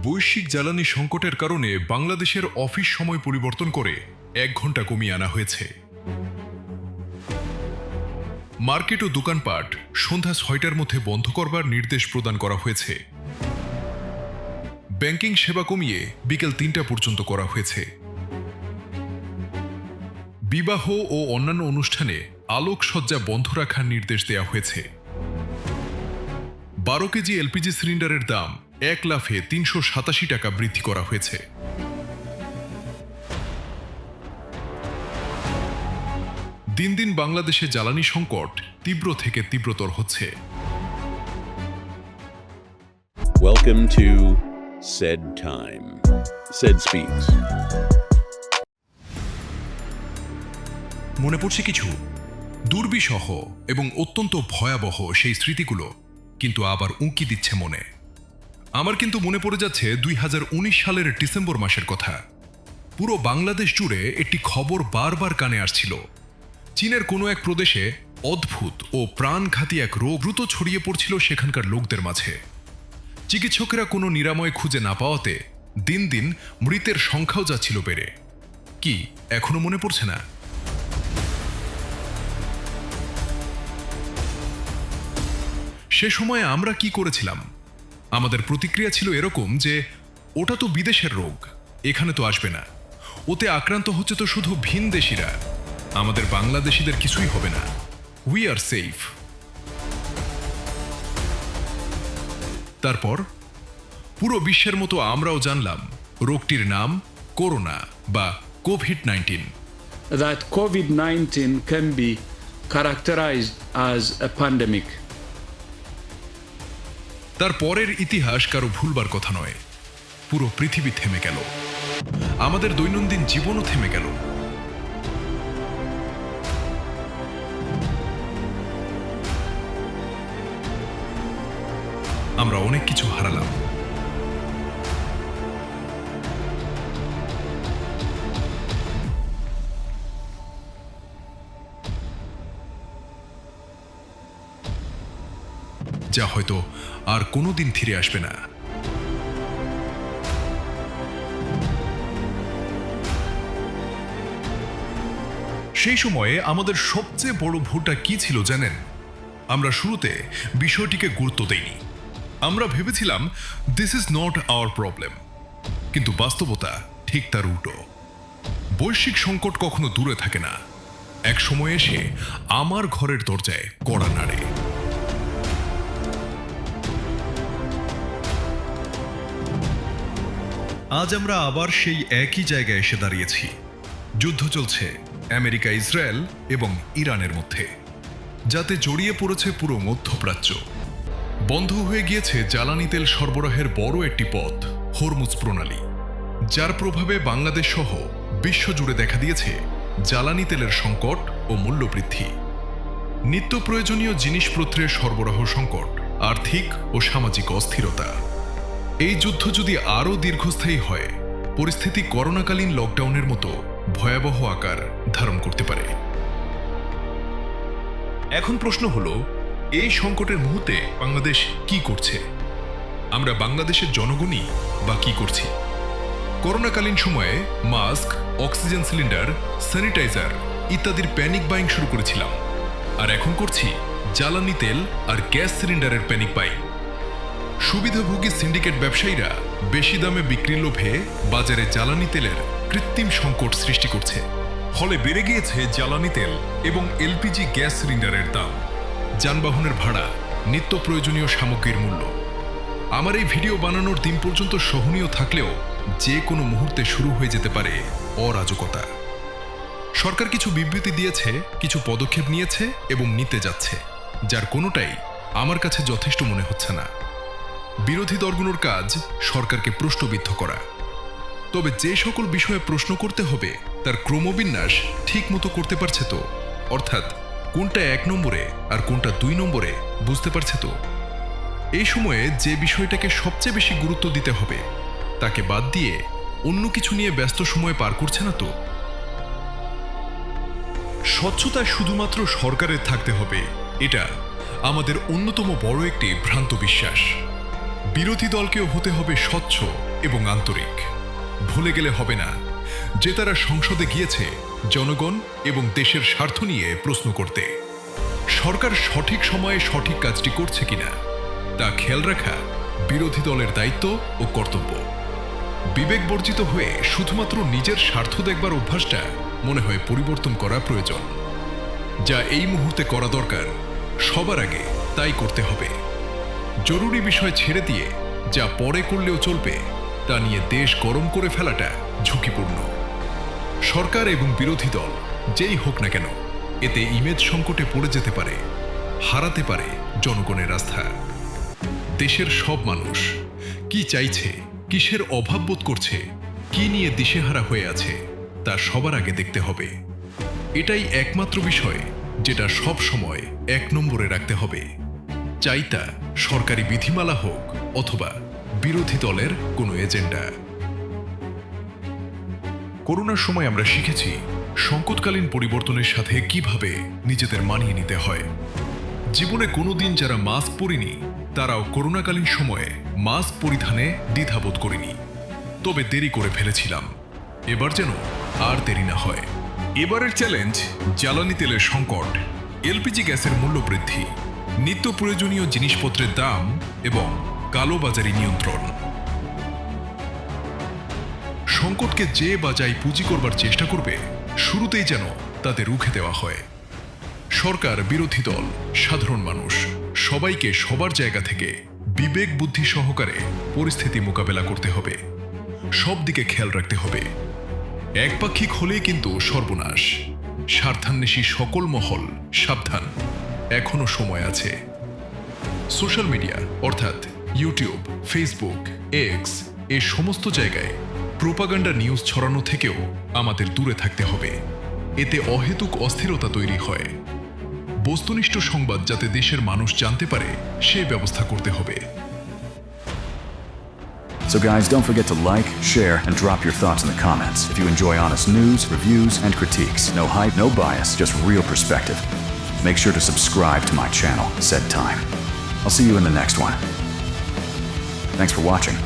বৈশ্বিক জ্বালানি সংকটের কারণে বাংলাদেশের অফিস সময় পরিবর্তন করে 1 ঘন্টা কমিয়ে আনা হয়েছে। মার্কেট ও দোকানপাট সন্ধ্যা 6টার মধ্যে বন্ধ করবার নির্দেশ প্রদান করা হয়েছে। ব্যাংকিং সেবা কমিয়ে বিকেল 3টা পর্যন্ত করা হয়েছে। বিবাহ ও অন্যান্য অনুষ্ঠানে আলোকসজ্জা বন্ধ রাখার নির্দেশ দেওয়া হয়েছে। 12 কেজি এলপিজি সিলিন্ডারের দাম 1 লাফে 387 টাকা বৃদ্ধি করা হয়েছে। দিন দিন বাংলাদেশে জ্বালানি সংকট তীব্র থেকে তীব্রতর হচ্ছে। Welcome to Said Time. Said Speaks. মনে পড়ছে কিছু দুর্বিষহ এবং অত্যন্ত ভয়াবহ সেই স্মৃতিগুলো, কিন্তু আবার উঁকি দিচ্ছে মনে। আমার কিন্তু মনে পড়ে যাচ্ছে 2019 সালের ডিসেম্বর মাসের কথা। পুরো বাংলাদেশ জুড়ে একটি খবর বারবার কানে আসছিল। চীনের কোনো এক প্রদেশে অদ্ভুত ও প্রাণঘাতী এক রোগ দ্রুত ছড়িয়ে পড়ছিল সেখানকার লোকদের মাঝে। চিকিৎসকেরা কোনো নিরাময় খুঁজে না পাওয়াতে দিন দিন মৃতের সংখ্যাও যাচ্ছিল বেড়ে। কি এখনো মনে পড়ছে না? সে সময়ে আমরা কি করেছিলাম? আমাদের প্রতিক্রিয়া ছিল এরকম যে ওটা তো বিদেশের রোগ, এখানে তো আসবে না। ওতে আক্রান্ত হচ্ছে তো শুধু ভিনদেশীরা, আমাদের বাংলাদেশিদের কিছুই হবে না। We are safe. তারপর পুরো বিশ্বের মতো আমরাও জানলাম রোগটির নাম করোনা বা COVID-19. That COVID-19 can be characterized as a pandemic. তার পরের ইতিহাস কারো ভুলবার কথা নয়। পুরো পৃথিবী থেমে গেল, আমাদের দৈনন্দিন জীবনও থেমে গেল। আমরা অনেক কিছু হারালাম। যা হয়তো আর কোনোদিন ফিরে আসবে না। সেই সময়ে আমাদের সবচেয়ে বড় ভুলটা কি ছিল জানেন? আমরা শুরুতে বিষয়টিকে গুরুত্ব দেইনি। আমরা ভেবেছিলাম this is not our problem, কিন্তু বাস্তবতা ঠিক তার উল্টো। বৈশ্বিক সংকট কখনো দূরে থাকে না, এক সময় এসে আমার ঘরের দরজায় কড়া নাড়ে। আজ আমরা আবার সেই একই জায়গায় এসে দাঁড়িয়েছি। যুদ্ধ চলছে আমেরিকা, ইসরায়েল এবং ইরানের মধ্যে, যাতে জড়িয়ে পড়েছে পুরো মধ্যপ্রাচ্য। বন্ধ হয়ে গিয়েছে জ্বালানি তেল সরবরাহের বড় একটি পথ, হরমুজ প্রণালী, যার প্রভাবে বাংলাদেশ সহ বিশ্বজুড়ে দেখা দিয়েছে জ্বালানি তেলের সংকট ও মূল্যবৃদ্ধি, নিত্য প্রয়োজনীয় জিনিসপত্রের সরবরাহ সংকট, আর্থিক ও সামাজিক অস্থিরতা। এই যুদ্ধ যদি আরও দীর্ঘস্থায়ী হয়, পরিস্থিতি করোনাকালীন লকডাউনের মতো ভয়াবহ আকার ধারণ করতে পারে। এখন প্রশ্ন হলো, এই সংকটের মুহূর্তে বাংলাদেশ কি করছে? আমরা বাংলাদেশের জনগণই বা কি করছি? করোনাকালীন সময়ে মাস্ক, অক্সিজেন সিলিন্ডার, স্যানিটাইজার ইত্যাদির প্যানিক বাইং শুরু করেছিলাম, আর এখন করছি জ্বালানি তেল আর গ্যাস সিলিন্ডারের প্যানিক বাইং। সুবিধাভোগী সিন্ডিকেট ব্যবসায়ীরা বেশি দামে বিক্রির লোভে বাজারে জ্বালানি তেলের কৃত্রিম সংকট সৃষ্টি করছে। ফলে বেড়ে গিয়েছে জ্বালানি তেল এবং এলপিজি গ্যাস সিলিন্ডারের দাম, যানবাহনের ভাড়া, নিত্য প্রয়োজনীয় সামগ্রীর মূল্য। আমার এই ভিডিও বানানোর দিন পর্যন্ত সহনীয় থাকলেও যে কোনো মুহূর্তে শুরু হয়ে যেতে পারে অরাজকতা। সরকার কিছু বিবৃতি দিয়েছে, কিছু পদক্ষেপ নিয়েছে এবং নিতে যাচ্ছে, যার কোনোটাই আমার কাছে যথেষ্ট মনে হচ্ছে না। বিরোধী দলগুলোর কাজ সরকারকে প্রশ্নবিদ্ধ করা, তবে যে সকল বিষয়ে প্রশ্ন করতে হবে তার ক্রমবিন্যাস ঠিক মতো করতে পারছে তো? অর্থাৎ কোনটা 1 নম্বরে আর কোনটা 2 নম্বরে বুঝতে পারছে তো? এই সময়ে যে বিষয়টাকে সবচেয়ে বেশি গুরুত্ব দিতে হবে তাকে বাদ দিয়ে অন্য কিছু নিয়ে ব্যস্ত সময় পার করছে না তো? স্বচ্ছতা শুধুমাত্র সরকারের থাকতে হবে, এটা আমাদের অন্যতম বড় একটি ভ্রান্ত বিশ্বাস। বিরোধী দলকেও হতে হবে স্বচ্ছ এবং আন্তরিক। ভুলে গেলে হবে না যে তারা সংসদে গিয়েছে জনগণ এবং দেশের স্বার্থ নিয়ে প্রশ্ন করতে। সরকার সঠিক সময়ে সঠিক কাজটি করছে কিনা তা খেয়াল রাখা বিরোধী দলের দায়িত্ব ও কর্তব্য। বিবেক বর্জিত হয়ে শুধুমাত্র নিজের স্বার্থ দেখবার অভ্যাসটা মনে হয় পরিবর্তন করা প্রয়োজন। যা এই মুহূর্তে করা দরকার সবার আগে তাই করতে হবে। জরুরি বিষয় ছেড়ে দিয়ে যা পরে করলেও চলবে তা নিয়ে দেশ গরম করে ফেলাটা ঝুঁকিপূর্ণ। সরকার এবং বিরোধী দল যেই হোক না কেন এতে ইমেজ সংকটে পড়ে যেতে পারে, হারাতে পারে জনগণের আস্থা। দেশের সব মানুষ কি চাইছে, কিসের অভাব বোধ করছে, কি নিয়ে দিশেহারা হয়ে আছে তা সবার আগে দেখতে হবে। এটাই একমাত্র বিষয় যেটা সব সময় এক নম্বরে রাখতে হবে, চাই তা সরকারি বিধিমালা হোক অথবা বিরোধী দলের কোনো এজেন্ডা। করোনার সময় আমরা শিখেছি সংকটকালীন পরিবর্তনের সাথে কিভাবে নিজেদের মানিয়ে নিতে হয়। জীবনে কোনোদিন যারা মাস্ক পরিনি তারাও করোনাকালীন সময়ে মাস্ক পরিধানে দ্বিধাবোধ করেনি, তবে দেরি করে ফেলেছিলাম। এবার যেন আর দেরি না হয়। এবারের চ্যালেঞ্জ জ্বালানি তেলের সংকট, এলপিজি গ্যাসের মূল্য বৃদ্ধি, নিত্য প্রয়োজনীয় জিনিসপত্রের দাম এবং কালোবাজারি নিয়ন্ত্রণ। সংকটকে যে বা যাই পুঁজি করবার চেষ্টা করবে শুরুতেই যেন তাদের রুখে দেওয়া হয়। সরকার, বিরোধী দল, সাধারণ মানুষ সবাইকে সবার জায়গা থেকে বিবেক বুদ্ধি সহকারে পরিস্থিতি মোকাবেলা করতে হবে। সব দিকে খেয়াল রাখতে হবে। একপাক্ষিক হলেই কিন্তু সর্বনাশ। স্বার্থান্বেষী সকল মহল সাবধান, এখনো সময় আছে। সোশ্যাল মিডিয়া অর্থাৎ ইউটিউব, ফেসবুক, এক্স এ সমস্ত জায়গায় প্রোপাগান্ডা নিউজ ছড়ানো থেকেও আমাদের দূরে থাকতে হবে। এতে অহেতুক অস্থিরতা তৈরি হয়। বস্তুনিষ্ঠ সংবাদ যাতে দেশের মানুষ জানতে পারে সে ব্যবস্থা করতে হবে। So guys, don't forget to like, share, and drop your thoughts in the comments. If you enjoy honest news, reviews, and critiques, no hype, no bias, just real perspective. Make sure to subscribe to my channel, Said Time. I'll see you in the next one. Thanks for watching.